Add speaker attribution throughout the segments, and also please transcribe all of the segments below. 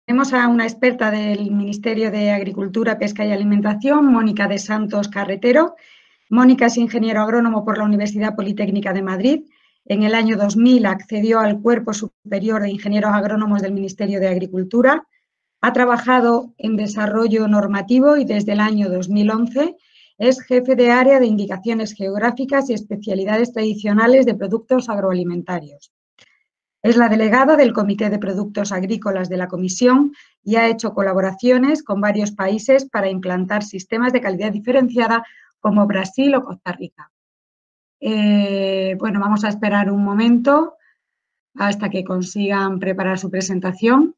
Speaker 1: Tenemos a una experta del Ministerio de Agricultura, Pesca y Alimentación, Mónica de Santos Carretero. Mónica es ingeniero agrónomo por la Universidad Politécnica de Madrid. En el año 2000 accedió al Cuerpo Superior de Ingenieros Agrónomos del Ministerio de Agricultura. Ha trabajado en desarrollo normativo y desde el año 2011 es jefe de área de indicaciones geográficas y especialidades tradicionales de productos agroalimentarios. Es la delegada del Comité de Productos Agrícolas de la Comisión y ha hecho colaboraciones con varios países para implantar sistemas de calidad diferenciada como Brasil o Costa Rica. Bueno, vamos a esperar un momento hasta que consigan preparar su presentación.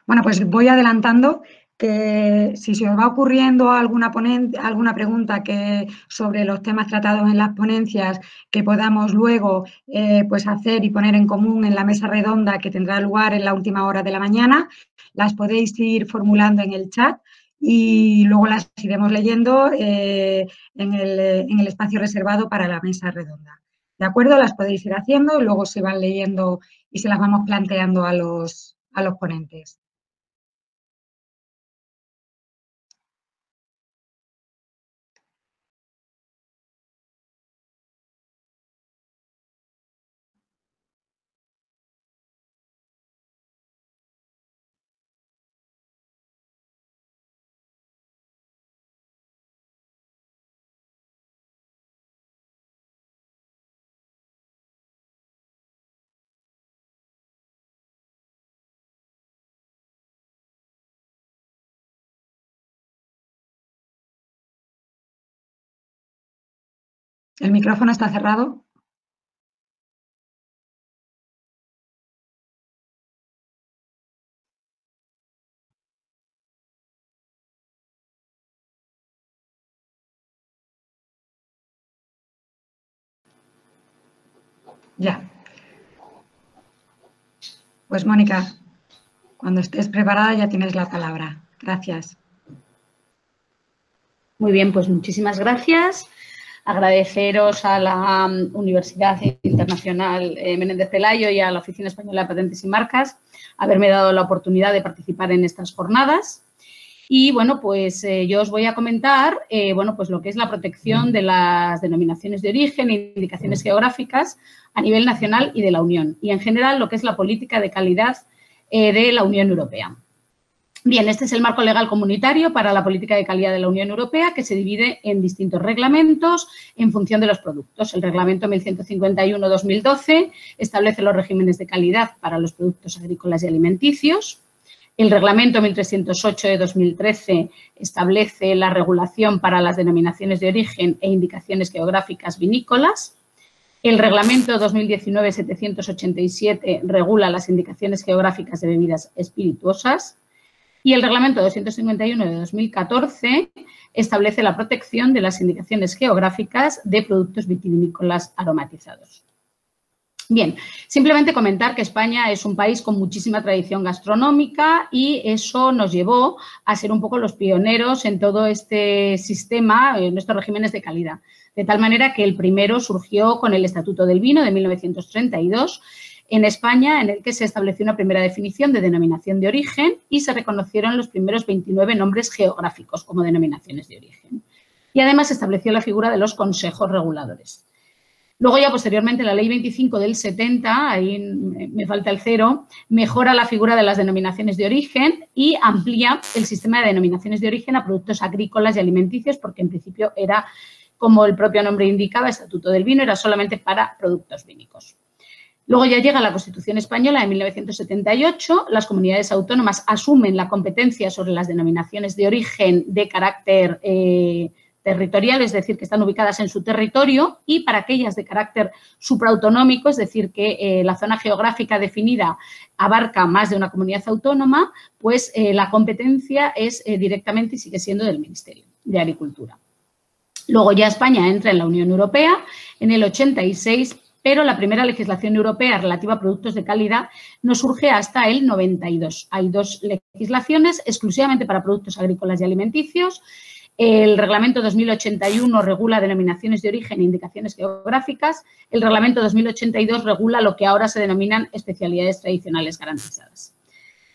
Speaker 1: Bueno, pues voy adelantando que si se os va ocurriendo alguna pregunta sobre los temas tratados en las ponencias que podamos luego pues hacer y poner en común en la mesa redonda que tendrá lugar en la última hora de la mañana, las podéis ir formulando en el chat y luego las iremos leyendo en el espacio reservado para la mesa redonda. ¿De acuerdo? Las podéis ir haciendo y luego se van leyendo y se las vamos planteando a los ponentes. ¿El micrófono está cerrado? Ya. Pues Mónica, cuando estés preparada ya tienes la palabra. Gracias.
Speaker 2: Muy bien, pues muchísimas gracias. Agradeceros a la Universidad Internacional Menéndez Pelayo y a la Oficina Española de Patentes y Marcas haberme dado la oportunidad de participar en estas jornadas. Y, bueno, pues yo os voy a comentar, bueno, pues lo que es la protección de las denominaciones de origen e indicaciones geográficas a nivel nacional y de la Unión. Y, en general, lo que es la política de calidad de la Unión Europea. Bien, este es el marco legal comunitario para la política de calidad de la Unión Europea, que se divide en distintos reglamentos en función de los productos. El Reglamento 1151-2012 establece los regímenes de calidad para los productos agrícolas y alimenticios. El Reglamento 1308 de 2013 establece la regulación para las denominaciones de origen e indicaciones geográficas vinícolas. El Reglamento 2019-787 regula las indicaciones geográficas de bebidas espirituosas. Y el Reglamento 251 de 2014 establece la protección de las indicaciones geográficas de productos vitivinícolas aromatizados. Bien, simplemente comentar que España es un país con muchísima tradición gastronómica y eso nos llevó a ser un poco los pioneros en todo este sistema, en estos regímenes de calidad. De tal manera que el primero surgió con el Estatuto del Vino de 1932, en España, en el que se estableció una primera definición de denominación de origen y se reconocieron los primeros 29 nombres geográficos como denominaciones de origen. Y además se estableció la figura de los consejos reguladores. Luego ya posteriormente la Ley 25 del 70, ahí me falta el 0, mejora la figura de las denominaciones de origen y amplía el sistema de denominaciones de origen a productos agrícolas y alimenticios, porque en principio era, como el propio nombre indicaba, Estatuto del Vino, era solamente para productos vínicos. Luego ya llega la Constitución Española de 1978, las comunidades autónomas asumen la competencia sobre las denominaciones de origen de carácter territorial, es decir, que están ubicadas en su territorio, y para aquellas de carácter supraautonómico, es decir, que la zona geográfica definida abarca más de una comunidad autónoma, pues la competencia es directamente y sigue siendo del Ministerio de Agricultura. Luego ya España entra en la Unión Europea en el 86, pero la primera legislación europea relativa a productos de calidad no surge hasta el 92. Hay dos legislaciones exclusivamente para productos agrícolas y alimenticios. El Reglamento 2081 regula denominaciones de origen e indicaciones geográficas. El Reglamento 2082 regula lo que ahora se denominan especialidades tradicionales garantizadas.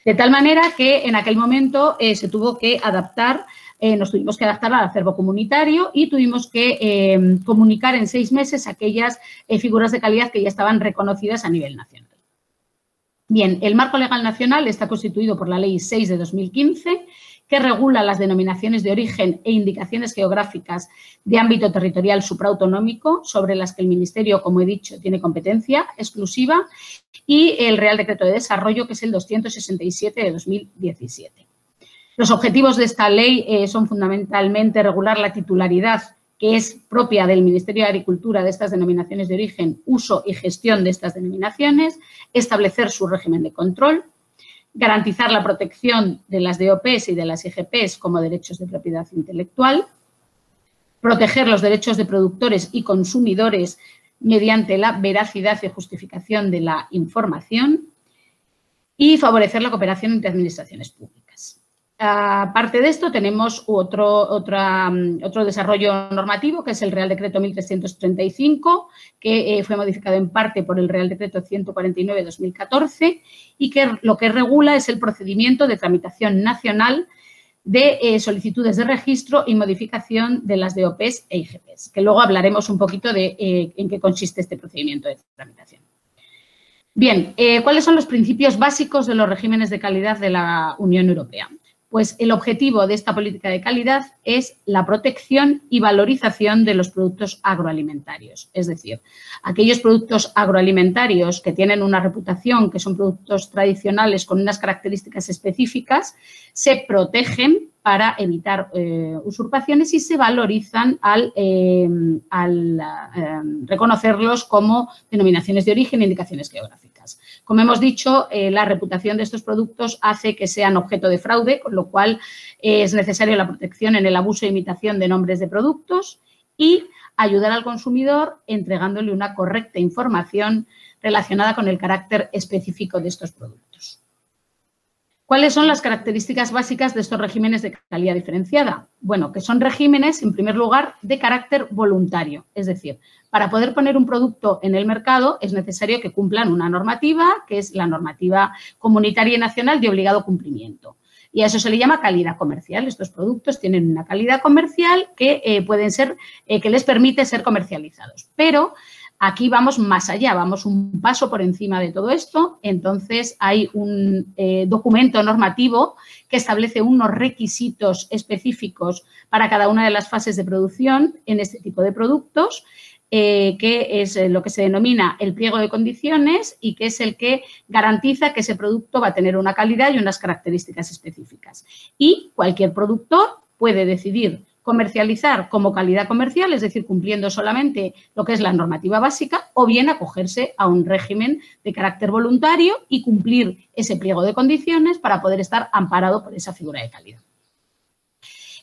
Speaker 2: De tal manera que en aquel momento se tuvo que adaptar, nos tuvimos que adaptar al acervo comunitario y tuvimos que comunicar en 6 meses aquellas figuras de calidad que ya estaban reconocidas a nivel nacional. Bien, el marco legal nacional está constituido por la Ley 6 de 2015, que regula las denominaciones de origen e indicaciones geográficas de ámbito territorial supraautonómico, sobre las que el Ministerio, como he dicho, tiene competencia exclusiva, y el Real Decreto de Desarrollo, que es el 267 de 2017. Los objetivos de esta ley son fundamentalmente regular la titularidad que es propia del Ministerio de Agricultura de estas denominaciones de origen, uso y gestión de estas denominaciones, establecer su régimen de control, garantizar la protección de las DOPs y de las IGPs como derechos de propiedad intelectual, proteger los derechos de productores y consumidores mediante la veracidad y justificación de la información y favorecer la cooperación entre administraciones públicas. Aparte de esto, tenemos otro desarrollo normativo, que es el Real Decreto 1335, que fue modificado en parte por el Real Decreto 149 de 2014 y que lo que regula es el procedimiento de tramitación nacional de solicitudes de registro y modificación de las DOPs e IGPs, que luego hablaremos un poquito de en qué consiste este procedimiento de tramitación. Bien, ¿cuáles son los principios básicos de los regímenes de calidad de la Unión Europea? Pues el objetivo de esta política de calidad es la protección y valorización de los productos agroalimentarios. Es decir, aquellos productos agroalimentarios que tienen una reputación, que son productos tradicionales con unas características específicas, se protegen para evitar usurpaciones y se valorizan al reconocerlos como denominaciones de origen e indicaciones geográficas. Como hemos dicho, la reputación de estos productos hace que sean objeto de fraude, con lo cual es necesaria la protección en el abuso e imitación de nombres de productos y ayudar al consumidor entregándole una correcta información relacionada con el carácter específico de estos productos. ¿Cuáles son las características básicas de estos regímenes de calidad diferenciada? Bueno, que son regímenes, en primer lugar, de carácter voluntario. Es decir, para poder poner un producto en el mercado es necesario que cumplan una normativa, que es la normativa comunitaria y nacional de obligado cumplimiento. Y a eso se le llama calidad comercial. Estos productos tienen una calidad comercial que que les permite ser comercializados. Pero aquí vamos más allá, vamos un paso por encima de todo esto. Entonces, hay un documento normativo que establece unos requisitos específicos para cada una de las fases de producción en este tipo de productos, que es lo que se denomina el pliego de condiciones y que es el que garantiza que ese producto va a tener una calidad y unas características específicas. Y cualquier productor puede decidir comercializar como calidad comercial, es decir, cumpliendo solamente lo que es la normativa básica, o bien acogerse a un régimen de carácter voluntario y cumplir ese pliego de condiciones para poder estar amparado por esa figura de calidad.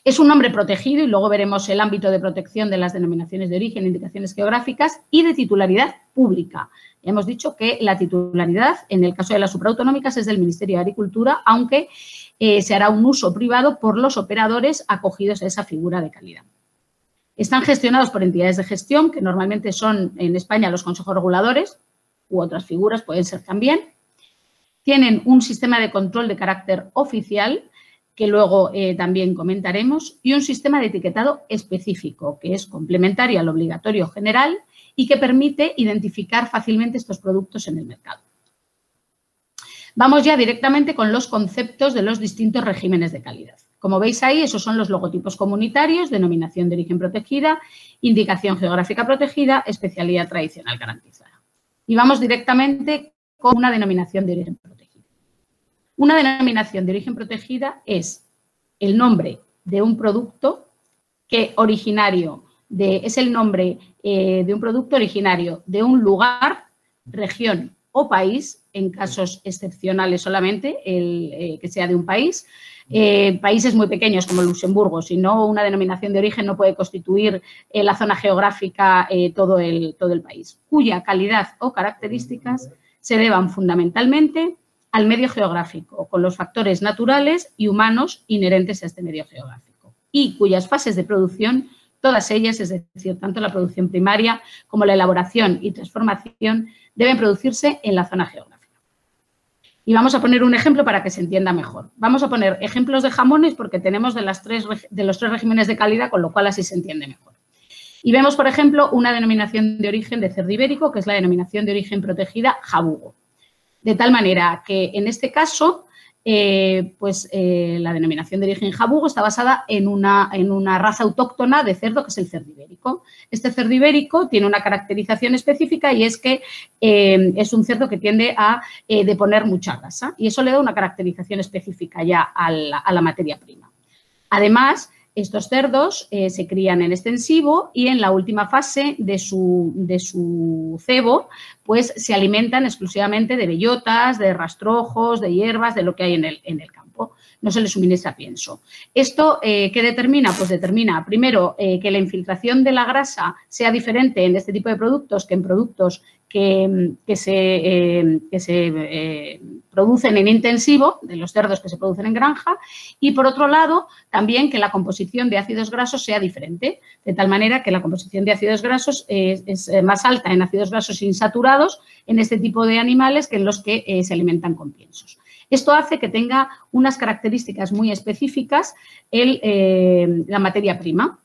Speaker 2: Es un nombre protegido y luego veremos el ámbito de protección de las denominaciones de origen, indicaciones geográficas y de titularidad pública. Ya hemos dicho que la titularidad, en el caso de las supraautonómicas, es del Ministerio de Agricultura, aunque se hará un uso privado por los operadores acogidos a esa figura de calidad. Están gestionados por entidades de gestión, que normalmente son en España los consejos reguladores u otras figuras, pueden ser también. Tienen un sistema de control de carácter oficial, que luego también comentaremos, y un sistema de etiquetado específico, que es complementario al obligatorio general y que permite identificar fácilmente estos productos en el mercado. Vamos ya directamente con los conceptos de los distintos regímenes de calidad. Como veis ahí, esos son los logotipos comunitarios, denominación de origen protegida, indicación geográfica protegida, especialidad tradicional garantizada. Y vamos directamente con una denominación de origen protegida. Una denominación de origen protegida es el nombre de un producto es el nombre de un producto originario de un lugar, región o país, en casos excepcionales solamente, que sea de un país. Países muy pequeños como Luxemburgo, si no, una denominación de origen no puede constituir la zona geográfica todo el país, cuya calidad o características se deban fundamentalmente al medio geográfico, con los factores naturales y humanos inherentes a este medio geográfico, y cuyas fases de producción, todas ellas, es decir, tanto la producción primaria como la elaboración y transformación, deben producirse en la zona geográfica. Y vamos a poner un ejemplo para que se entienda mejor. Vamos a poner ejemplos de jamones porque tenemos de los tres regímenes de calidad, con lo cual así se entiende mejor. Y vemos, por ejemplo, una denominación de origen de cerdo ibérico, que es la denominación de origen protegida jabugo. De tal manera que, en este caso, la denominación de origen jabugo está basada en una raza autóctona de cerdo, que es el cerdo ibérico. Este cerdo ibérico tiene una caracterización específica y es que es un cerdo que tiende a deponer mucha grasa, y eso le da una caracterización específica ya a la materia prima. Además, estos cerdos se crían en extensivo y en la última fase de su cebo, pues se alimentan exclusivamente de bellotas, de rastrojos, de hierbas, de lo que hay en el campo. No se les suministra pienso. ¿Esto qué determina? Pues determina, primero, que la infiltración de la grasa sea diferente en este tipo de productos que en productos que se producen en intensivo, de los cerdos que se producen en granja, y, por otro lado, también que la composición de ácidos grasos sea diferente, de tal manera que la composición de ácidos grasos es más alta en ácidos grasos insaturados en este tipo de animales que en los que se alimentan con piensos. Esto hace que tenga unas características muy específicas la materia prima.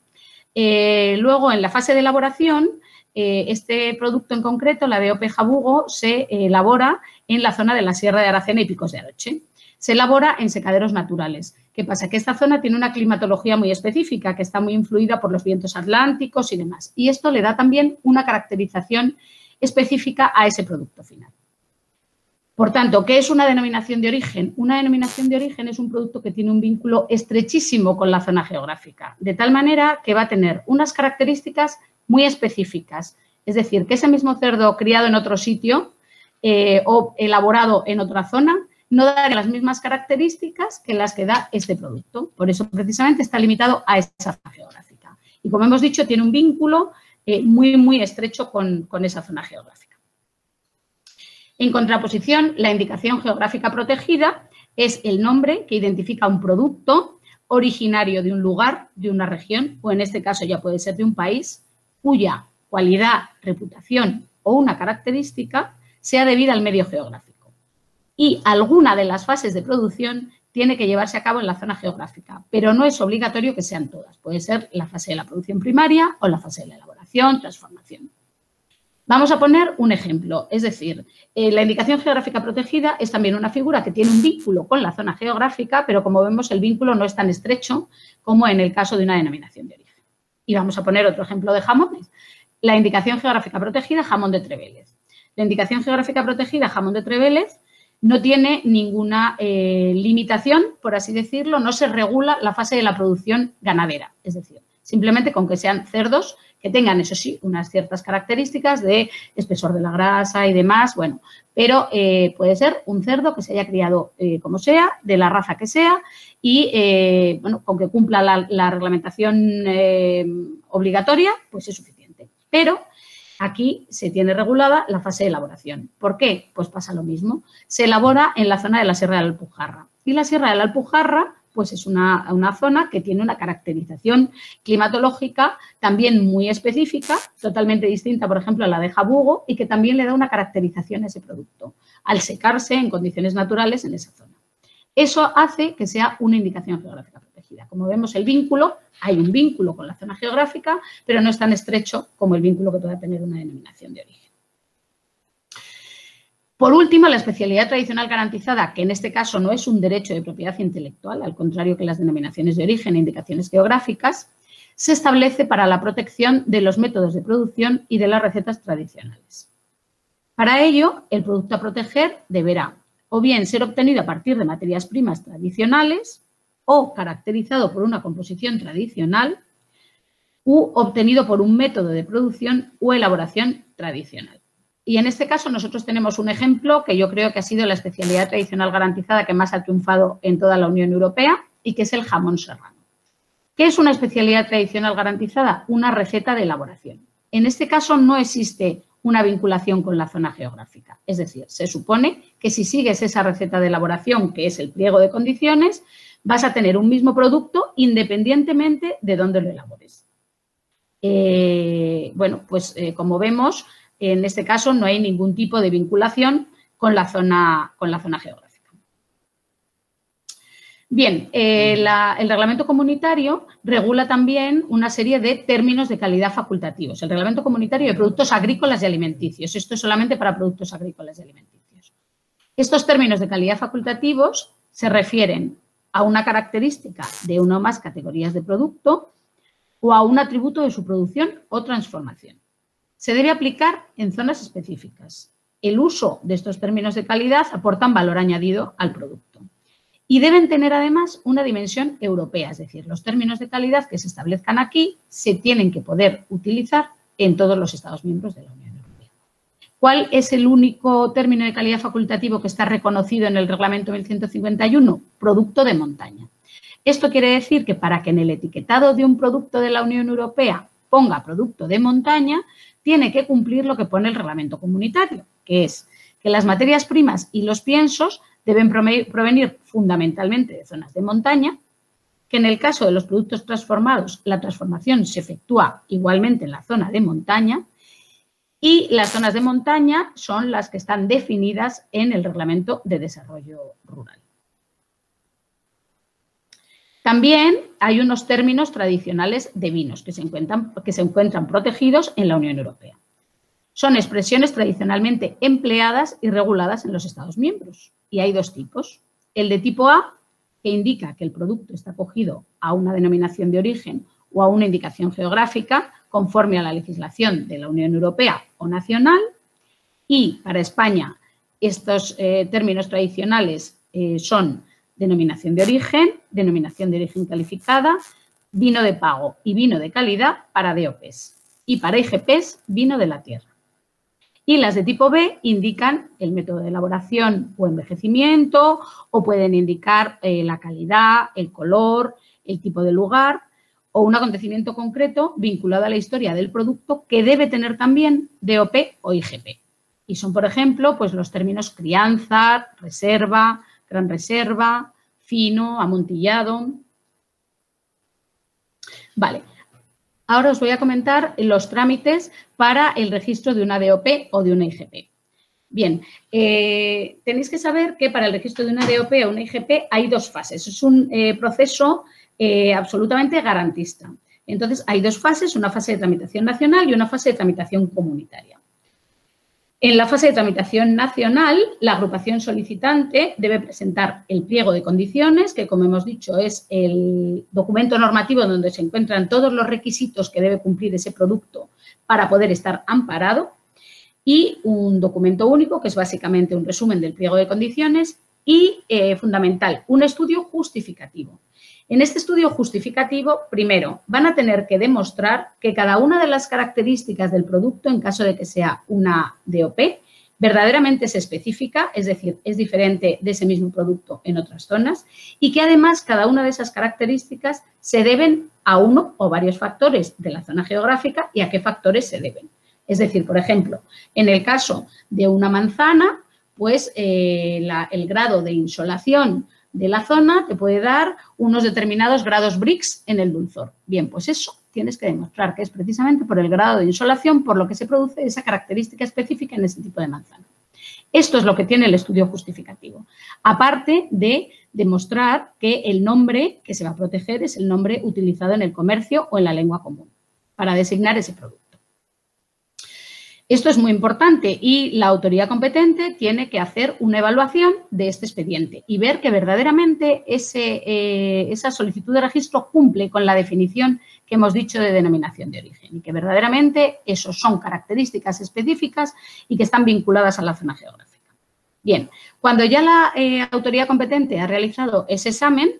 Speaker 2: Luego, en la fase de elaboración, este producto en concreto, la DOP jabugo, se elabora en la zona de la Sierra de Aracena y Picos de Aroche. Se elabora en secaderos naturales. ¿Qué pasa? Que esta zona tiene una climatología muy específica, que está muy influida por los vientos atlánticos y demás. Y esto le da también una caracterización específica a ese producto final. Por tanto, ¿qué es una denominación de origen? Una denominación de origen es un producto que tiene un vínculo estrechísimo con la zona geográfica, de tal manera que va a tener unas características muy específicas. Es decir, que ese mismo cerdo criado en otro sitio o elaborado en otra zona no da las mismas características que las que da este producto. Por eso, precisamente, está limitado a esa zona geográfica. Y, como hemos dicho, tiene un vínculo muy, muy estrecho con esa zona geográfica. En contraposición, la indicación geográfica protegida es el nombre que identifica un producto originario de un lugar, de una región, o en este caso ya puede ser de un país, cuya cualidad, reputación o una característica sea debida al medio geográfico. Y alguna de las fases de producción tiene que llevarse a cabo en la zona geográfica, pero no es obligatorio que sean todas. Puede ser la fase de la producción primaria o la fase de la elaboración, transformación. Vamos a poner un ejemplo, es decir, la indicación geográfica protegida es también una figura que tiene un vínculo con la zona geográfica, pero, como vemos, el vínculo no es tan estrecho como en el caso de una denominación de origen. Y vamos a poner otro ejemplo de jamones. La indicación geográfica protegida, jamón de Trevélez. La indicación geográfica protegida, jamón de Trevélez, no tiene ninguna limitación, por así decirlo, no se regula la fase de la producción ganadera, es decir, simplemente con que sean cerdos que tengan, eso sí, unas ciertas características de espesor de la grasa y demás, bueno, pero puede ser un cerdo que se haya criado como sea, de la raza que sea y, bueno, con que cumpla la reglamentación obligatoria, pues es suficiente. Pero aquí se tiene regulada la fase de elaboración. ¿Por qué? Pues pasa lo mismo. Se elabora en la zona de la Sierra de la Alpujarra. Y la Sierra de la Alpujarra, pues es una zona que tiene una caracterización climatológica también muy específica, totalmente distinta, por ejemplo, a la de jabugo, y que también le da una caracterización a ese producto, al secarse en condiciones naturales en esa zona. Eso hace que sea una indicación geográfica protegida. Como vemos, el vínculo, hay un vínculo con la zona geográfica, pero no es tan estrecho como el vínculo que pueda tener una denominación de origen. Por último, la especialidad tradicional garantizada, que en este caso no es un derecho de propiedad intelectual, al contrario que las denominaciones de origen e indicaciones geográficas, se establece para la protección de los métodos de producción y de las recetas tradicionales. Para ello, el producto a proteger deberá o bien ser obtenido a partir de materias primas tradicionales o caracterizado por una composición tradicional u obtenido por un método de producción o elaboración tradicional. Y en este caso nosotros tenemos un ejemplo que yo creo que ha sido la especialidad tradicional garantizada que más ha triunfado en toda la Unión Europea y que es el jamón serrano. ¿Qué es una especialidad tradicional garantizada? Una receta de elaboración. En este caso no existe una vinculación con la zona geográfica. Es decir, se supone que si sigues esa receta de elaboración, que es el pliego de condiciones, vas a tener un mismo producto independientemente de dónde lo elabores. Bueno, pues como vemos, en este caso no hay ningún tipo de vinculación con la zona geográfica. Bien, el reglamento comunitario regula también una serie de términos de calidad facultativos. El reglamento comunitario de productos agrícolas y alimenticios. Esto es solamente para productos agrícolas y alimenticios. Estos términos de calidad facultativos se refieren a una característica de una o más categorías de producto o a un atributo de su producción o transformación. Se debe aplicar en zonas específicas. El uso de estos términos de calidad aportan valor añadido al producto. Y deben tener además una dimensión europea, es decir, los términos de calidad que se establezcan aquí se tienen que poder utilizar en todos los Estados miembros de la Unión Europea. ¿Cuál es el único término de calidad facultativo que está reconocido en el Reglamento 1151? Producto de montaña. Esto quiere decir que para que en el etiquetado de un producto de la Unión Europea ponga producto de montaña, tiene que cumplir lo que pone el reglamento comunitario, que es que las materias primas y los piensos deben provenir fundamentalmente de zonas de montaña, que en el caso de los productos transformados, la transformación se efectúa igualmente en la zona de montaña y las zonas de montaña son las que están definidas en el Reglamento de Desarrollo Rural. También hay unos términos tradicionales de vinos que se encuentran protegidos en la Unión Europea. Son expresiones tradicionalmente empleadas y reguladas en los Estados miembros. Y hay dos tipos. El de tipo A, que indica que el producto está acogido a una denominación de origen o a una indicación geográfica conforme a la legislación de la Unión Europea o nacional. Y para España, estos términos tradicionales son denominación de origen calificada, vino de pago y vino de calidad para DOPs. Y para IGPs, vino de la tierra. Y las de tipo B indican el método de elaboración o envejecimiento o pueden indicar la calidad, el color, el tipo de lugar o un acontecimiento concreto vinculado a la historia del producto que debe tener también DOP o IGP. Y son, por ejemplo, pues los términos crianza, reserva, gran reserva, fino, amontillado. Vale. Ahora os voy a comentar los trámites para el registro de una DOP o de una IGP. Bien, tenéis que saber que para el registro de una DOP o una IGP hay dos fases. Es un proceso absolutamente garantista. Entonces, hay dos fases, una fase de tramitación nacional y una fase de tramitación comunitaria. En la fase de tramitación nacional, la agrupación solicitante debe presentar el pliego de condiciones, que como hemos dicho es el documento normativo donde se encuentran todos los requisitos que debe cumplir ese producto para poder estar amparado, y un documento único, que es básicamente un resumen del pliego de condiciones, y, fundamental, un estudio justificativo. En este estudio justificativo, primero, van a tener que demostrar que cada una de las características del producto, en caso de que sea una DOP, verdaderamente es específica, es decir, es diferente de ese mismo producto en otras zonas y que además cada una de esas características se deben a uno o varios factores de la zona geográfica y a qué factores se deben. Es decir, por ejemplo, en el caso de una manzana, pues el grado de insolación de la zona te puede dar unos determinados grados Brix en el dulzor. Bien, pues eso tienes que demostrar que es precisamente por el grado de insolación por lo que se produce esa característica específica en ese tipo de manzana. Esto es lo que tiene el estudio justificativo. Aparte de demostrar que el nombre que se va a proteger es el nombre utilizado en el comercio o en la lengua común para designar ese producto. Esto es muy importante y la autoridad competente tiene que hacer una evaluación de este expediente y ver que verdaderamente esa solicitud de registro cumple con la definición que hemos dicho de denominación de origen y que verdaderamente esos son características específicas y que están vinculadas a la zona geográfica. Bien, cuando ya la autoridad competente ha realizado ese examen,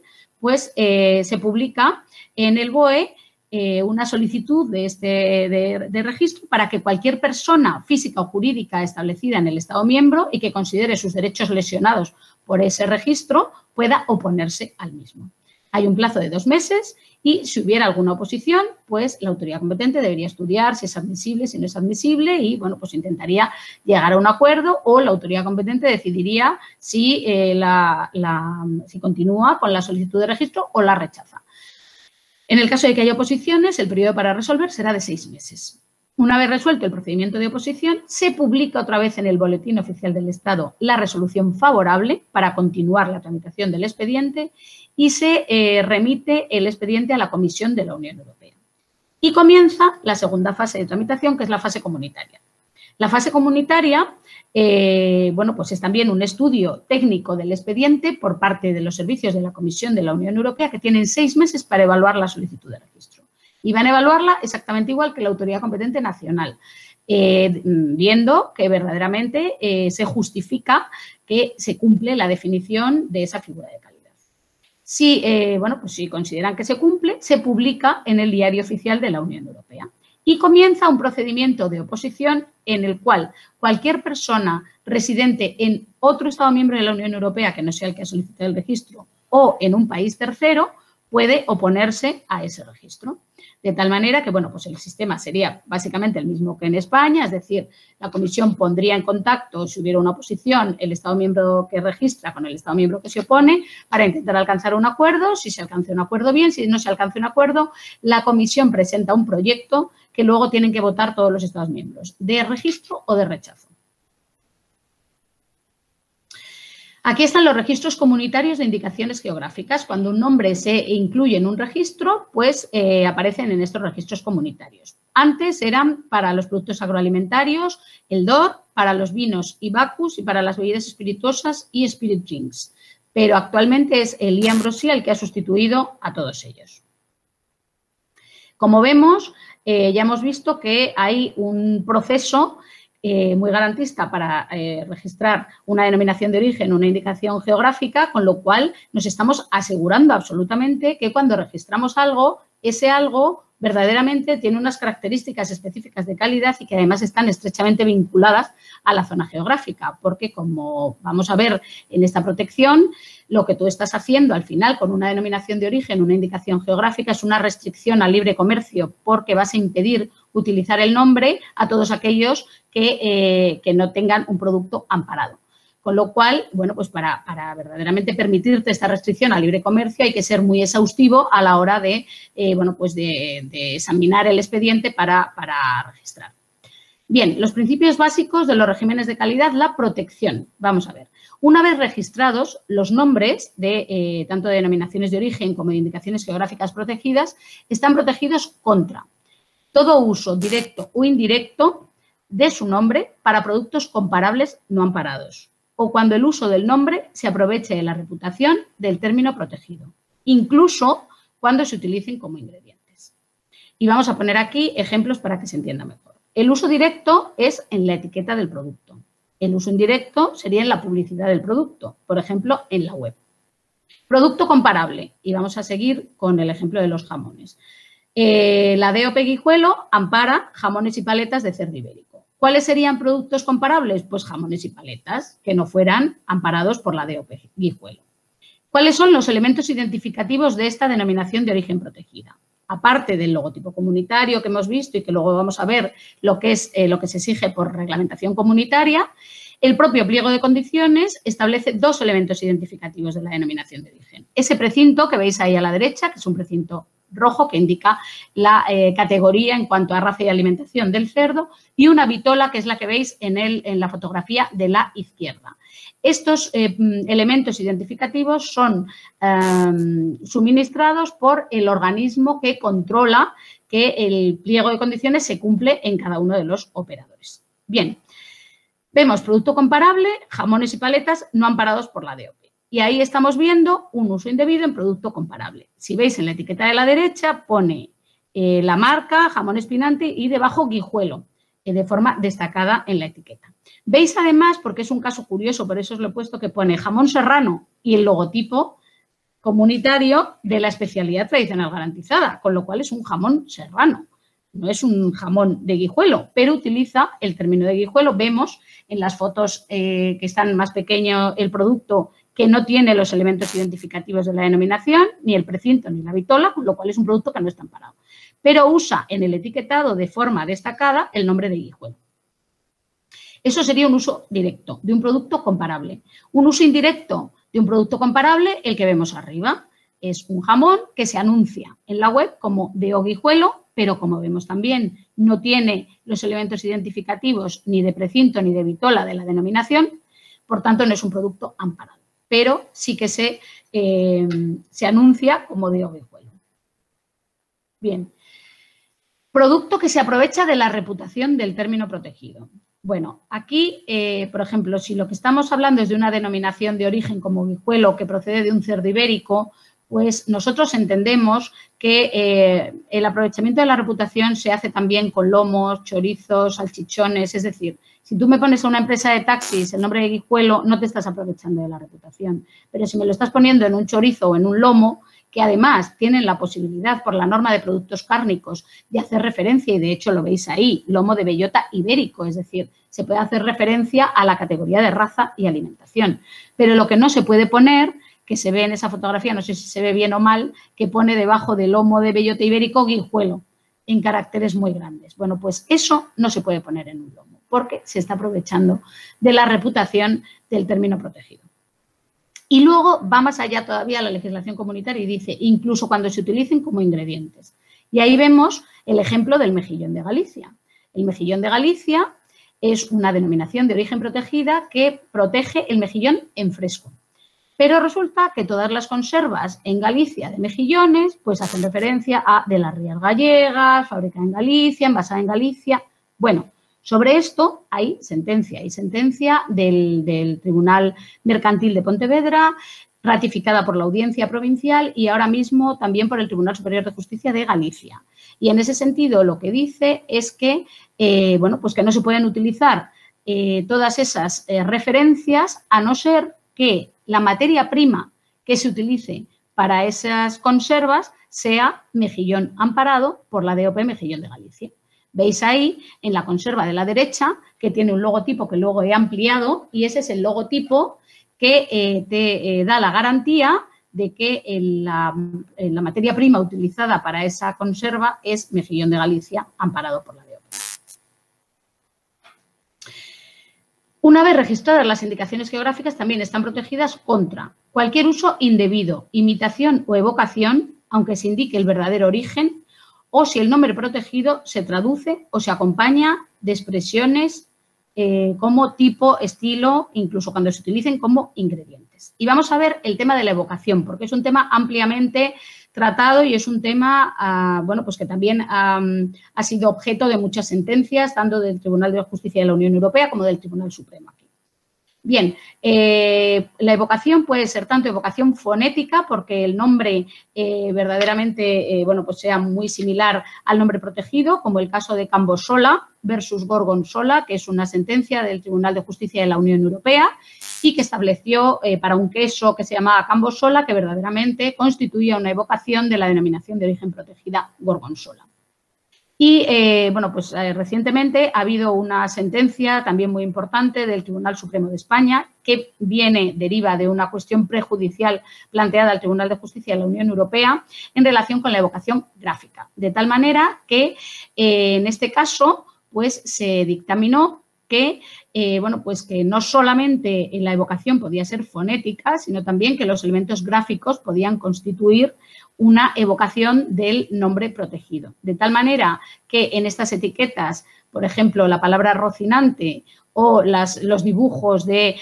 Speaker 2: pues se publica en el BOE una solicitud de registro para que cualquier persona física o jurídica establecida en el Estado miembro y que considere sus derechos lesionados por ese registro pueda oponerse al mismo. Hay un plazo de 2 meses y si hubiera alguna oposición, pues la autoridad competente debería estudiar si es admisible, si no es admisible y, bueno, pues intentaría llegar a un acuerdo o la autoridad competente decidiría si, si continúa con la solicitud de registro o la rechaza. En el caso de que haya oposiciones, el periodo para resolver será de 6 meses. Una vez resuelto el procedimiento de oposición, se publica otra vez en el Boletín Oficial del Estado la resolución favorable para continuar la tramitación del expediente y se remite el expediente a la Comisión de la Unión Europea. Y comienza la segunda fase de tramitación, que es la fase comunitaria. La fase comunitaria, bueno, pues es también un estudio técnico del expediente por parte de los servicios de la Comisión de la Unión Europea que tienen 6 meses para evaluar la solicitud de registro. Y van a evaluarla exactamente igual que la autoridad competente nacional, viendo que verdaderamente se justifica que se cumple la definición de esa figura de calidad. Si, bueno, pues si consideran que se cumple, se publica en el Diario Oficial de la Unión Europea. Y comienza un procedimiento de oposición en el cual cualquier persona residente en otro Estado miembro de la Unión Europea que no sea el que ha solicitado el registro o en un país tercero puede oponerse a ese registro. De tal manera que, bueno, pues el sistema sería básicamente el mismo que en España, es decir, la Comisión pondría en contacto, si hubiera una oposición, el Estado miembro que registra con el Estado miembro que se opone para intentar alcanzar un acuerdo. Si se alcanza un acuerdo, bien. Si no se alcanza un acuerdo, la Comisión presenta un proyecto que luego tienen que votar todos los Estados miembros, de registro o de rechazo. Aquí están los registros comunitarios de indicaciones geográficas. Cuando un nombre se incluye en un registro, pues aparecen en estos registros comunitarios. Antes eran para los productos agroalimentarios, el DOR, para los vinos y Bacchus y para las bebidas espirituosas y Spirit Drinks. Pero actualmente es el IAMBROSIA el que ha sustituido a todos ellos. Como vemos, ya hemos visto que hay un proceso muy garantista para registrar una denominación de origen, una indicación geográfica, con lo cual nos estamos asegurando absolutamente que cuando registramos algo, ese algo verdaderamente tiene unas características específicas de calidad y que además están estrechamente vinculadas a la zona geográfica, porque como vamos a ver en esta protección, lo que tú estás haciendo al final con una denominación de origen, una indicación geográfica, es una restricción al libre comercio porque vas a impedir utilizar el nombre a todos aquellos que no tengan un producto amparado. Con lo cual, bueno, pues para verdaderamente permitirte esta restricción al libre comercio hay que ser muy exhaustivo a la hora de, bueno, pues de examinar el expediente para registrar. Bien, los principios básicos de los regímenes de calidad, la protección. Vamos a ver. Una vez registrados, los nombres de tanto de denominaciones de origen como de indicaciones geográficas protegidas están protegidos contra todo uso directo o indirecto de su nombre para productos comparables no amparados, o cuando el uso del nombre se aproveche de la reputación del término protegido, incluso cuando se utilicen como ingredientes. Y vamos a poner aquí ejemplos para que se entienda mejor. El uso directo es en la etiqueta del producto. El uso indirecto sería en la publicidad del producto, por ejemplo, en la web. Producto comparable, y vamos a seguir con el ejemplo de los jamones. La DOP Guijuelo ampara jamones y paletas de cerdo ibérico. ¿Cuáles serían productos comparables? Pues jamones y paletas que no fueran amparados por la DOP Guijuelo. ¿Cuáles son los elementos identificativos de esta denominación de origen protegida? Aparte del logotipo comunitario que hemos visto y que luego vamos a ver lo que es lo que se exige por reglamentación comunitaria, el propio pliego de condiciones establece 2 elementos identificativos de la denominación de origen. Ese precinto que veis ahí a la derecha, que es un precinto rojo que indica la categoría en cuanto a raza y alimentación del cerdo, y una vitola que es la que veis en la fotografía de la izquierda. Estos elementos identificativos son suministrados por el organismo que controla que el pliego de condiciones se cumple en cada uno de los operadores. Bien, vemos producto comparable, jamones y paletas no amparados por la DOP. Y ahí estamos viendo un uso indebido en producto comparable. Si veis en la etiqueta de la derecha pone la marca, jamón espinante y debajo Guijuelo, de forma destacada en la etiqueta. Veis además, porque es un caso curioso, por eso os lo he puesto, que pone jamón serrano y el logotipo comunitario de la especialidad tradicional garantizada, con lo cual es un jamón serrano. No es un jamón de Guijuelo, pero utiliza el término de Guijuelo. Vemos en las fotos que están más pequeño el producto que no tiene los elementos identificativos de la denominación, ni el precinto ni la vitola, con lo cual es un producto que no está amparado. Pero usa en el etiquetado de forma destacada el nombre de Guijuelo. Eso sería un uso directo de un producto comparable. Un uso indirecto de un producto comparable, el que vemos arriba, es un jamón que se anuncia en la web como de Guijuelo, pero como vemos también no tiene los elementos identificativos ni de precinto ni de vitola de la denominación, por tanto no es un producto amparado, pero sí que se anuncia como de Guijuelo. Bien, producto que se aprovecha de la reputación del término protegido. Bueno, aquí, por ejemplo, si lo que estamos hablando es de una denominación de origen como Guijuelo que procede de un cerdo ibérico, pues nosotros entendemos que el aprovechamiento de la reputación se hace también con lomos, chorizos, salchichones. Es decir, si tú me pones a una empresa de taxis el nombre de Guijuelo, no te estás aprovechando de la reputación. Pero si me lo estás poniendo en un chorizo o en un lomo, que además tienen la posibilidad por la norma de productos cárnicos de hacer referencia, y de hecho lo veis ahí, lomo de bellota ibérico, es decir, se puede hacer referencia a la categoría de raza y alimentación. Pero lo que no se puede poner, que se ve en esa fotografía, no sé si se ve bien o mal, que pone debajo del lomo de bellota ibérico Guijuelo, en caracteres muy grandes. Bueno, pues eso no se puede poner en un lomo, porque se está aprovechando de la reputación del término protegido. Y luego va más allá todavía la legislación comunitaria y dice, incluso cuando se utilicen como ingredientes. Y ahí vemos el ejemplo del mejillón de Galicia. El mejillón de Galicia es una denominación de origen protegida que protege el mejillón en fresco. Pero resulta que todas las conservas en Galicia de mejillones pues hacen referencia a de las Rías Gallegas, fabricada en Galicia, envasada en Galicia. Bueno, sobre esto hay sentencia del Tribunal Mercantil de Pontevedra, ratificada por la Audiencia Provincial y ahora mismo también por el Tribunal Superior de Justicia de Galicia. Y en ese sentido lo que dice es que, pues que no se pueden utilizar todas esas referencias a no ser que la materia prima que se utilice para esas conservas sea mejillón amparado por la DOP Mejillón de Galicia. Veis ahí en la conserva de la derecha que tiene un logotipo que luego he ampliado y ese es el logotipo que te da la garantía de que la materia prima utilizada para esa conserva es mejillón de Galicia amparado por la DOP. Una vez registradas las indicaciones geográficas, también están protegidas contra cualquier uso indebido, imitación o evocación, aunque se indique el verdadero origen, o si el nombre protegido se traduce o se acompaña de expresiones como tipo, estilo, incluso cuando se utilicen como ingredientes. Y vamos a ver el tema de la evocación, porque es un tema ampliamente tratado y es un tema, pues que también ha sido objeto de muchas sentencias, tanto del Tribunal de Justicia de la Unión Europea como del Tribunal Supremo aquí. Bien, la evocación puede ser tanto evocación fonética, porque el nombre verdaderamente pues sea muy similar al nombre protegido, como el caso de Cambosola versus Gorgonzola, que es una sentencia del Tribunal de Justicia de la Unión Europea y que estableció para un queso que se llamaba Cambosola, que verdaderamente constituía una evocación de la denominación de origen protegida Gorgonzola. Y, pues recientemente ha habido una sentencia también muy importante del Tribunal Supremo de España que deriva de una cuestión prejudicial planteada al Tribunal de Justicia de la Unión Europea en relación con la evocación gráfica. De tal manera que, en este caso, pues se dictaminó que, pues que no solamente la evocación podía ser fonética, sino también que los elementos gráficos podían constituir una evocación del nombre protegido. De tal manera que en estas etiquetas, por ejemplo, la palabra rocinante o los dibujos de,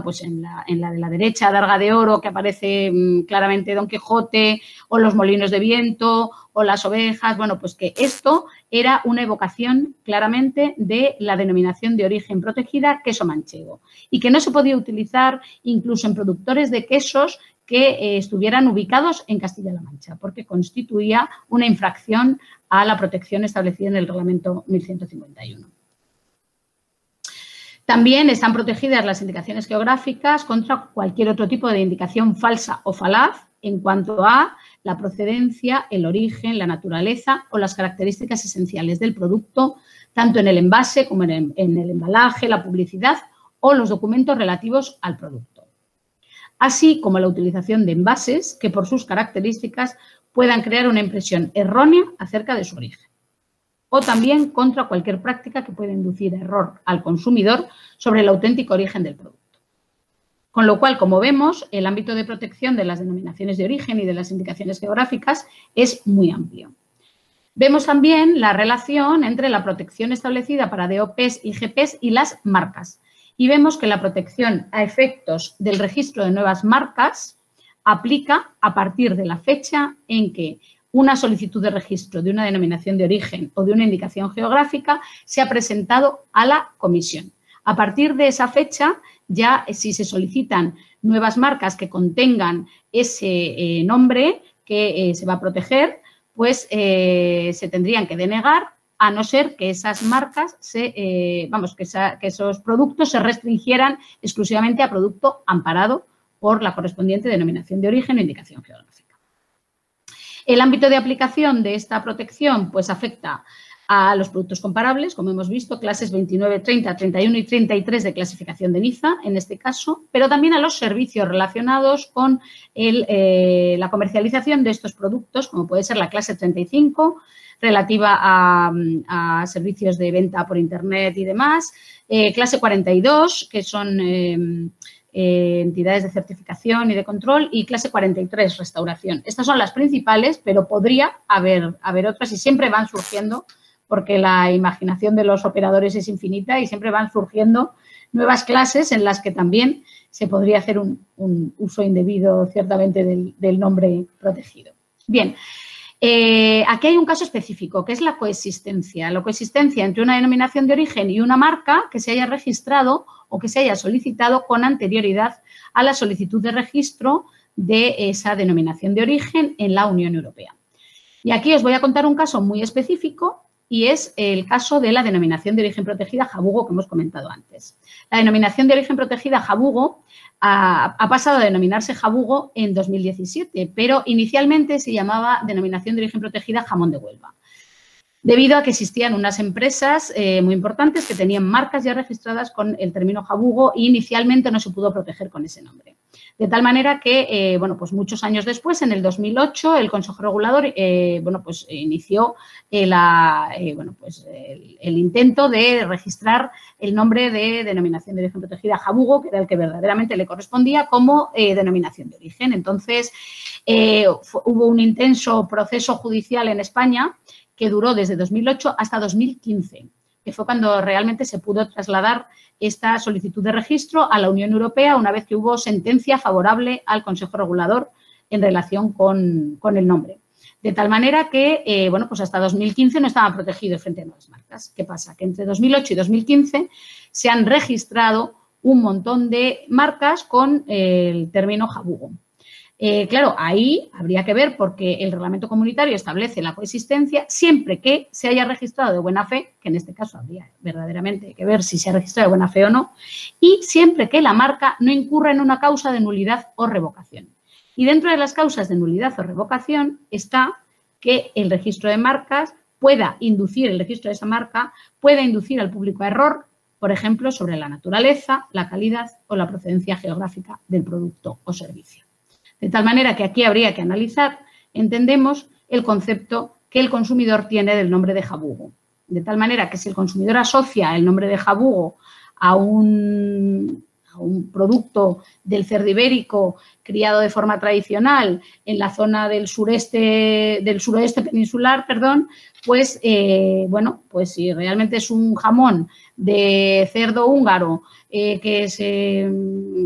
Speaker 2: pues en la de la derecha, Darga de Oro, que aparece claramente Don Quijote, o los molinos de viento, o las ovejas, pues que esto era una evocación claramente de la denominación de origen protegida queso manchego y que no se podía utilizar incluso en productores de quesos que estuvieran ubicados en Castilla-La Mancha, porque constituía una infracción a la protección establecida en el Reglamento 1151. También están protegidas las indicaciones geográficas contra cualquier otro tipo de indicación falsa o falaz en cuanto a la procedencia, el origen, la naturaleza o las características esenciales del producto, tanto en el envase como en el embalaje, la publicidad o los documentos relativos al producto. Así como la utilización de envases que por sus características puedan crear una impresión errónea acerca de su origen. O también contra cualquier práctica que pueda inducir error al consumidor sobre el auténtico origen del producto. Con lo cual, como vemos, el ámbito de protección de las denominaciones de origen y de las indicaciones geográficas es muy amplio. Vemos también la relación entre la protección establecida para DOPs y GPs y las marcas. Y vemos que la protección a efectos del registro de nuevas marcas aplica a partir de la fecha en que una solicitud de registro de una denominación de origen o de una indicación geográfica se ha presentado a la comisión. A partir de esa fecha, ya si se solicitan nuevas marcas que contengan ese nombre que se va a proteger, pues se tendrían que denegar a no ser que esas marcas, que esos productos se restringieran exclusivamente a producto amparado por la correspondiente denominación de origen o indicación geográfica. El ámbito de aplicación de esta protección pues afecta a los productos comparables, como hemos visto, clases 29, 30, 31 y 33 de clasificación de Niza, en este caso, pero también a los servicios relacionados con la comercialización de estos productos, como puede ser la clase 35, relativa a servicios de venta por Internet y demás, clase 42, que son entidades de certificación y de control, y clase 43, restauración. Estas son las principales, pero podría haber otras y siempre van surgiendo porque la imaginación de los operadores es infinita y siempre van surgiendo nuevas clases en las que también se podría hacer un uso indebido, ciertamente, del nombre protegido. Bien, aquí hay un caso específico, que es la coexistencia. La coexistencia entre una denominación de origen y una marca que se haya registrado o que se haya solicitado con anterioridad a la solicitud de registro de esa denominación de origen en la Unión Europea. Y aquí os voy a contar un caso muy específico y es el caso de la denominación de origen protegida jabugo que hemos comentado antes. La denominación de origen protegida jabugo ha pasado a denominarse jabugo en 2017, pero inicialmente se llamaba denominación de origen protegida jamón de Huelva, debido a que existían unas empresas muy importantes que tenían marcas ya registradas con el término jabugo y inicialmente no se pudo proteger con ese nombre. De tal manera que, pues muchos años después, en el 2008, el Consejo Regulador, inició el intento de registrar el nombre de denominación de origen protegida jabugo, que era el que verdaderamente le correspondía como denominación de origen. Entonces, hubo un intenso proceso judicial en España que duró desde 2008 hasta 2015, que fue cuando realmente se pudo trasladar esta solicitud de registro a la Unión Europea una vez que hubo sentencia favorable al Consejo Regulador en relación con el nombre. De tal manera que, pues hasta 2015 no estaban protegidos frente a nuevas marcas. ¿Qué pasa? Que entre 2008 y 2015 se han registrado un montón de marcas con el término jabugo. Claro, ahí habría que ver porque el reglamento comunitario establece la coexistencia siempre que se haya registrado de buena fe, que en este caso habría verdaderamente que ver si se ha registrado de buena fe o no, y siempre que la marca no incurra en una causa de nulidad o revocación. Y dentro de las causas de nulidad o revocación está que el registro de marcas pueda inducir, el registro de esa marca pueda inducir al público a error, por ejemplo, sobre la naturaleza, la calidad o la procedencia geográfica del producto o servicio. De tal manera que aquí habría que analizar, entendemos, el concepto que el consumidor tiene del nombre de jabugo. De tal manera que si el consumidor asocia el nombre de jabugo a un producto del cerdo ibérico criado de forma tradicional en la zona del suroeste peninsular, pues, pues si realmente es un jamón de cerdo húngaro que se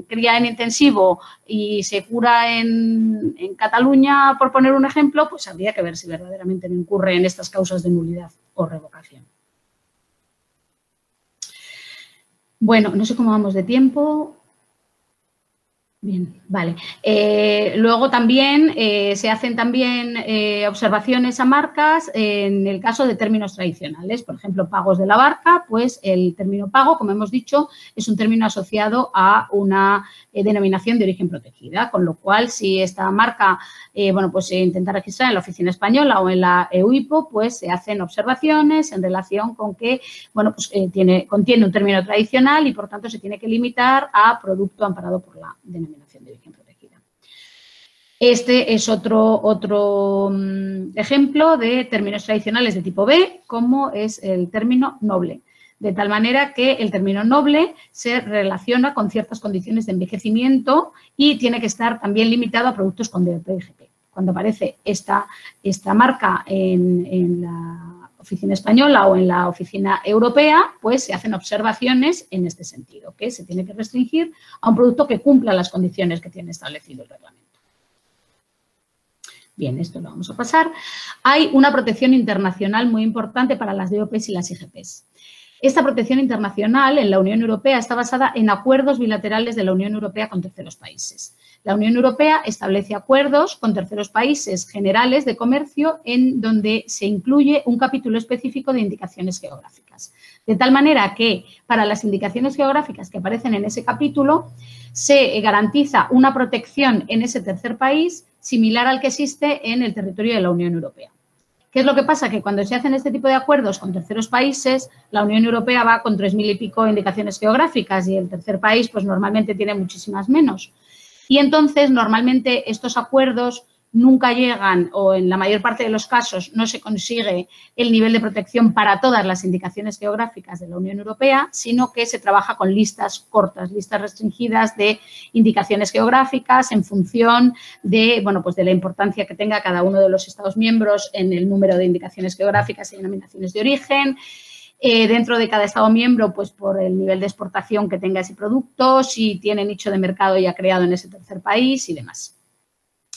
Speaker 2: cría en intensivo y se cura en Cataluña, por poner un ejemplo, pues habría que ver si verdaderamente no incurre en estas causas de nulidad o revocación. Bueno, no sé cómo vamos de tiempo. Bien, vale. Luego también se hacen también observaciones a marcas en el caso de términos tradicionales. Por ejemplo, pagos de la barca, pues el término pago, como hemos dicho, es un término asociado a una denominación de origen protegida, con lo cual, si esta marca, bueno, pues se intenta registrar en la Oficina Española o en la EUIPO, pues se hacen observaciones en relación con que, bueno, pues contiene un término tradicional y, por tanto, se tiene que limitar a producto amparado por la denominación de origen protegida. Este es otro ejemplo de términos tradicionales de tipo B, como es el término noble. De tal manera que el término noble se relaciona con ciertas condiciones de envejecimiento y tiene que estar también limitado a productos con DOP-IGP. Cuando aparece esta marca en la Oficina Española o en la Oficina Europea, pues se hacen observaciones en este sentido, que se tiene que restringir a un producto que cumpla las condiciones que tiene establecido el reglamento. Bien, esto lo vamos a pasar. Hay una protección internacional muy importante para las DOPs y las IGPs. Esta protección internacional en la Unión Europea está basada en acuerdos bilaterales de la Unión Europea con terceros países. La Unión Europea establece acuerdos con terceros países generales de comercio en donde se incluye un capítulo específico de indicaciones geográficas. De tal manera que para las indicaciones geográficas que aparecen en ese capítulo se garantiza una protección en ese tercer país similar al que existe en el territorio de la Unión Europea. ¿Qué es lo que pasa? Que cuando se hacen este tipo de acuerdos con terceros países, la Unión Europea va con 3.000 y pico indicaciones geográficas y el tercer país pues normalmente tiene muchísimas menos. Y entonces normalmente estos acuerdos nunca llegan o en la mayor parte de los casos no se consigue el nivel de protección para todas las indicaciones geográficas de la Unión Europea, sino que se trabaja con listas cortas, listas restringidas de indicaciones geográficas en función de, bueno, pues de la importancia que tenga cada uno de los Estados miembros en el número de indicaciones geográficas y denominaciones de origen. Dentro de cada Estado miembro, pues por el nivel de exportación que tenga ese producto, si tiene nicho de mercado ya creado en ese tercer país y demás.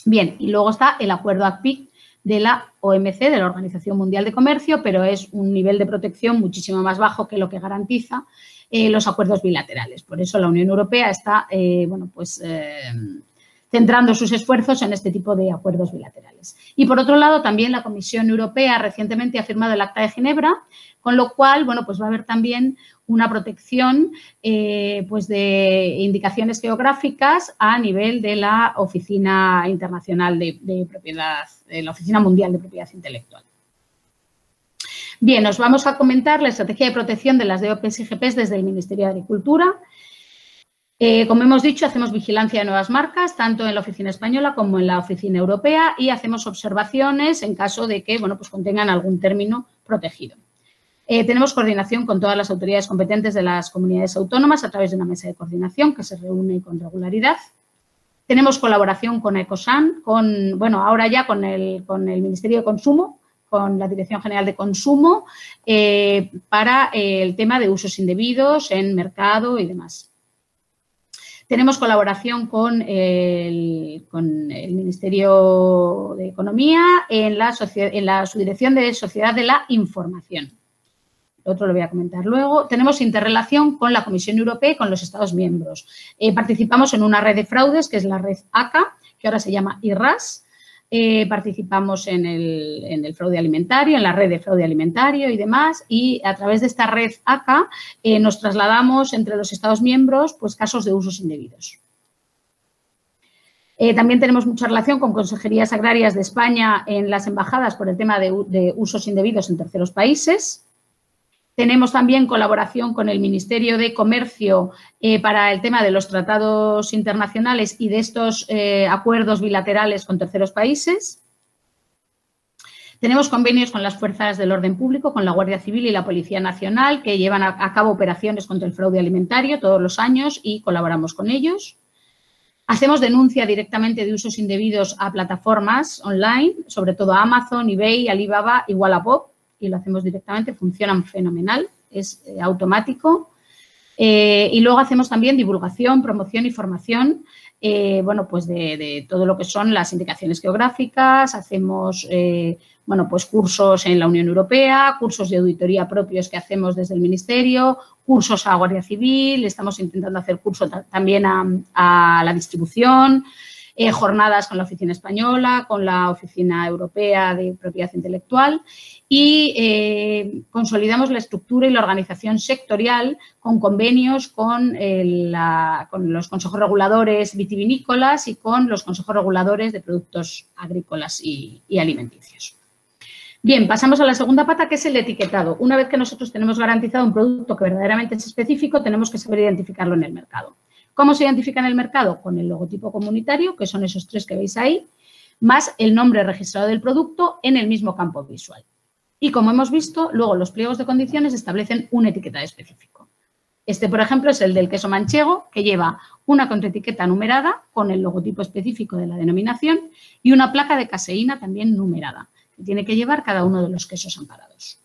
Speaker 2: Bien, y luego está el acuerdo ACPIC de la OMC, de la Organización Mundial de Comercio, pero es un nivel de protección muchísimo más bajo que lo que garantiza los acuerdos bilaterales. Por eso la Unión Europea está, bueno, pues centrando sus esfuerzos en este tipo de acuerdos bilaterales. Y por otro lado, también la Comisión Europea recientemente ha firmado el Acta de Ginebra, con lo cual, bueno, pues va a haber también una protección pues de indicaciones geográficas a nivel de la Oficina Internacional de Propiedad, de la Oficina Mundial de Propiedad Intelectual. Bien, os vamos a comentar la estrategia de protección de las DOPs y IGPs desde el Ministerio de Agricultura. Como hemos dicho, hacemos vigilancia de nuevas marcas, tanto en la Oficina Española como en la Oficina Europea, y hacemos observaciones en caso de que, bueno, pues contengan algún término protegido. Tenemos coordinación con todas las autoridades competentes de las comunidades autónomas a través de una mesa de coordinación que se reúne con regularidad. Tenemos colaboración con ECOSAN, bueno, ahora ya con el Ministerio de Consumo, con la Dirección General de Consumo, para el tema de usos indebidos en mercado y demás. Tenemos colaboración con el Ministerio de Economía en la Subdirección de Sociedad de la Información. Otro lo voy a comentar luego. Tenemos interrelación con la Comisión Europea y con los Estados miembros. Participamos en una red de fraudes, que es la red ACA, que ahora se llama IRAS. Participamos en el fraude alimentario, en la red de fraude alimentario y demás. Y a través de esta red ACA nos trasladamos entre los Estados miembros pues, casos de usos indebidos. También tenemos mucha relación con consejerías agrarias de España en las embajadas por el tema de usos indebidos en terceros países. Tenemos también colaboración con el Ministerio de Comercio para el tema de los tratados internacionales y de estos acuerdos bilaterales con terceros países. Tenemos convenios con las fuerzas del orden público, con la Guardia Civil y la Policía Nacional, que llevan a cabo operaciones contra el fraude alimentario todos los años y colaboramos con ellos. Hacemos denuncia directamente de usos indebidos a plataformas online, sobre todo a Amazon, eBay, Alibaba y Wallapop. Y lo hacemos directamente, funcionan fenomenal, es automático. Y luego hacemos también divulgación, promoción y formación bueno, pues de todo lo que son las indicaciones geográficas, hacemos, bueno, pues cursos en la Unión Europea, cursos de auditoría propios que hacemos desde el Ministerio, cursos a Guardia Civil, estamos intentando hacer cursos también a la distribución, jornadas con la Oficina Española, con la Oficina Europea de Propiedad Intelectual y consolidamos la estructura y la organización sectorial con convenios con los consejos reguladores vitivinícolas y con los consejos reguladores de productos agrícolas y alimenticios. Bien, pasamos a la segunda pata, que es el etiquetado. Una vez que nosotros tenemos garantizado un producto que verdaderamente es específico, tenemos que saber identificarlo en el mercado. ¿Cómo se identifica en el mercado? Con el logotipo comunitario, que son esos 3 que veis ahí, más el nombre registrado del producto en el mismo campo visual. Y como hemos visto, luego los pliegos de condiciones establecen un etiquetado específico. Este, por ejemplo, es el del queso manchego, que lleva una contraetiqueta numerada con el logotipo específico de la denominación y una placa de caseína también numerada, que tiene que llevar cada uno de los quesos amparados.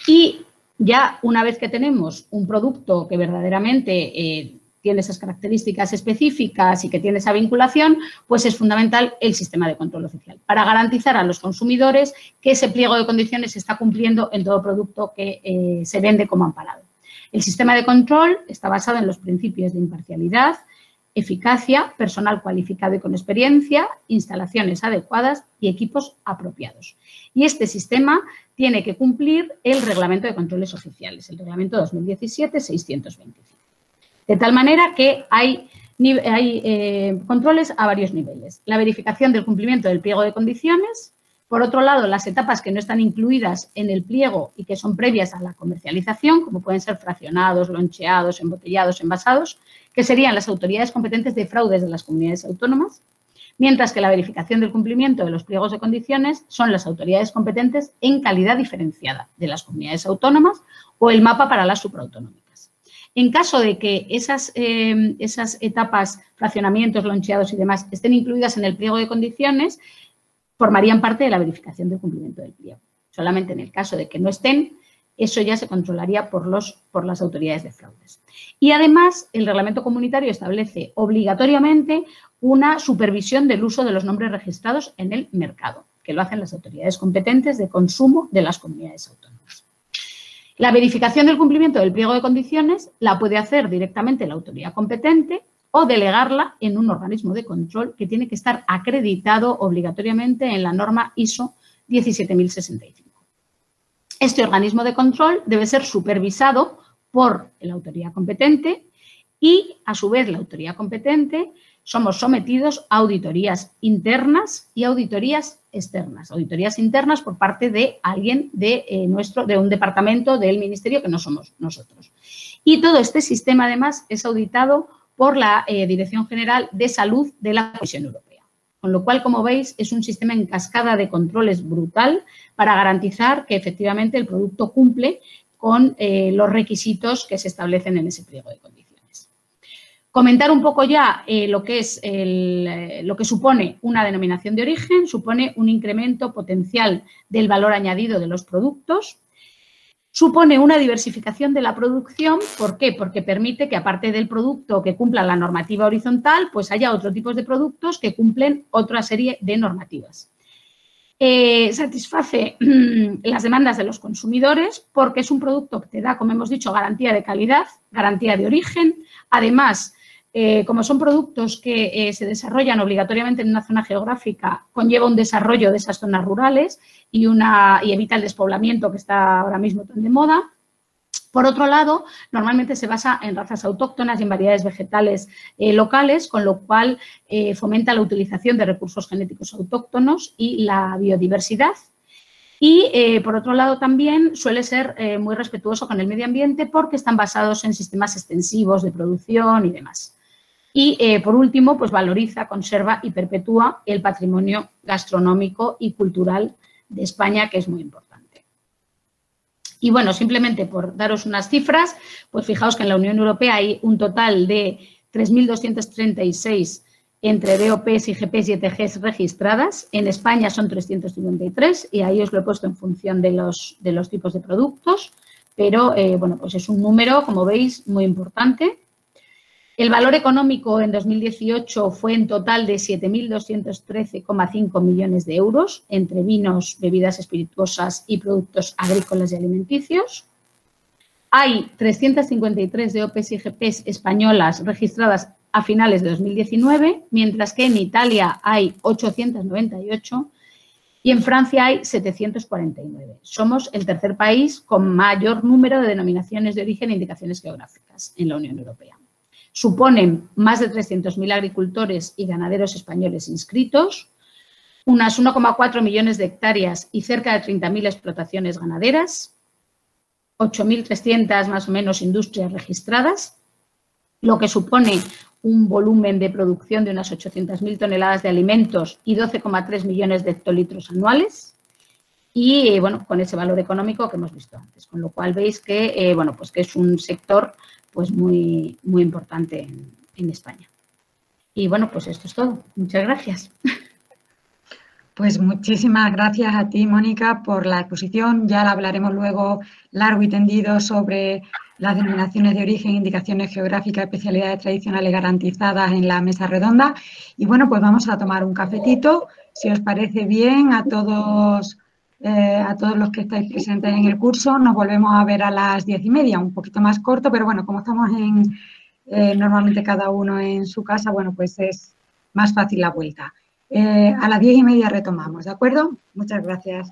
Speaker 2: Y ya una vez que tenemos un producto que verdaderamente tiene esas características específicas y que tiene esa vinculación, pues es fundamental el sistema de control oficial para garantizar a los consumidores que ese pliego de condiciones se está cumpliendo en todo producto que se vende como amparado. El sistema de control está basado en los principios de imparcialidad, eficacia, personal cualificado y con experiencia, instalaciones adecuadas y equipos apropiados. Y este sistema tiene que cumplir el Reglamento de Controles Oficiales, el Reglamento 2017-625. De tal manera que hay controles a varios niveles. La verificación del cumplimiento del pliego de condiciones. Por otro lado, las etapas que no están incluidas en el pliego y que son previas a la comercialización, como pueden ser fraccionados, loncheados, embotellados, envasados, que serían las autoridades competentes de fraudes de las comunidades autónomas, mientras que la verificación del cumplimiento de los pliegos de condiciones son las autoridades competentes en calidad diferenciada de las comunidades autónomas o el mapa para las supraautonómicas. En caso de que esas etapas, fraccionamientos, loncheados y demás estén incluidas en el pliego de condiciones, formarían parte de la verificación del cumplimiento del pliego. Solamente en el caso de que no estén, eso ya se controlaría por las autoridades de fraudes. Y además, el reglamento comunitario establece obligatoriamente una supervisión del uso de los nombres registrados en el mercado, que lo hacen las autoridades competentes de consumo de las comunidades autónomas. La verificación del cumplimiento del pliego de condiciones la puede hacer directamente la autoridad competente o delegarla en un organismo de control que tiene que estar acreditado obligatoriamente en la norma ISO 17065. Este organismo de control debe ser supervisado por la autoridad competente y, a su vez, la autoridad competente somos sometidos a auditorías internas y auditorías externas. Auditorías internas por parte de alguien de un departamento del Ministerio que no somos nosotros. Y todo este sistema, además, es auditado por la Dirección General de Salud de la Comisión Europea. Con lo cual, como veis, es un sistema en cascada de controles brutal para garantizar que efectivamente el producto cumple con los requisitos que se establecen en ese pliego de condiciones. Comentar un poco ya lo que supone una denominación de origen, supone un incremento potencial del valor añadido de los productos. Supone una diversificación de la producción. ¿Por qué? Porque permite que, aparte del producto que cumpla la normativa horizontal, pues haya otro tipo de productos que cumplen otra serie de normativas. Satisface las demandas de los consumidores porque es un producto que te da, como hemos dicho, garantía de calidad, garantía de origen. Además, como son productos que se desarrollan obligatoriamente en una zona geográfica, conlleva un desarrollo de esas zonas rurales y evita el despoblamiento que está ahora mismo tan de moda. Por otro lado, normalmente se basa en razas autóctonas y en variedades vegetales locales, con lo cual fomenta la utilización de recursos genéticos autóctonos y la biodiversidad. Y, por otro lado, también suele ser muy respetuoso con el medio ambiente porque están basados en sistemas extensivos de producción y demás. Y, por último, pues valoriza, conserva y perpetúa el patrimonio gastronómico y cultural de España, que es muy importante. Y, bueno, simplemente por daros unas cifras, pues fijaos que en la Unión Europea hay un total de 3.236 entre BOPs, IGPs y ETGs registradas. En España son 353 y ahí os lo he puesto en función de los tipos de productos, pero, bueno, pues es un número, como veis, muy importante. El valor económico en 2018 fue en total de 7.213,5 millones de euros entre vinos, bebidas espirituosas y productos agrícolas y alimenticios. Hay 353 DOPs y IGPs españolas registradas a finales de 2019, mientras que en Italia hay 898 y en Francia hay 749. Somos el tercer país con mayor número de denominaciones de origen e indicaciones geográficas en la Unión Europea. Suponen más de 300.000 agricultores y ganaderos españoles inscritos, unas 1,4 millones de hectáreas y cerca de 30.000 explotaciones ganaderas, 8.300 más o menos industrias registradas, lo que supone un volumen de producción de unas 800.000 toneladas de alimentos y 12,3 millones de hectolitros anuales. Y, bueno, con ese valor económico que hemos visto antes. Con lo cual veis que, bueno, pues que es un sector pues muy importante en España. Y, bueno, pues esto es todo. Muchas gracias.
Speaker 1: Pues muchísimas gracias a ti, Mónica, por la exposición. Ya hablaremos luego largo y tendido sobre las denominaciones de origen, indicaciones geográficas, especialidades tradicionales garantizadas en la mesa redonda. Y bueno, pues vamos a tomar un cafetito, si os parece bien, a todos los que estáis presentes en el curso. Nos volvemos a ver a las 10:30, un poquito más corto, pero bueno, como estamos normalmente cada uno en su casa, bueno, pues es más fácil la vuelta. A las 10:30 retomamos, ¿de acuerdo? Muchas gracias.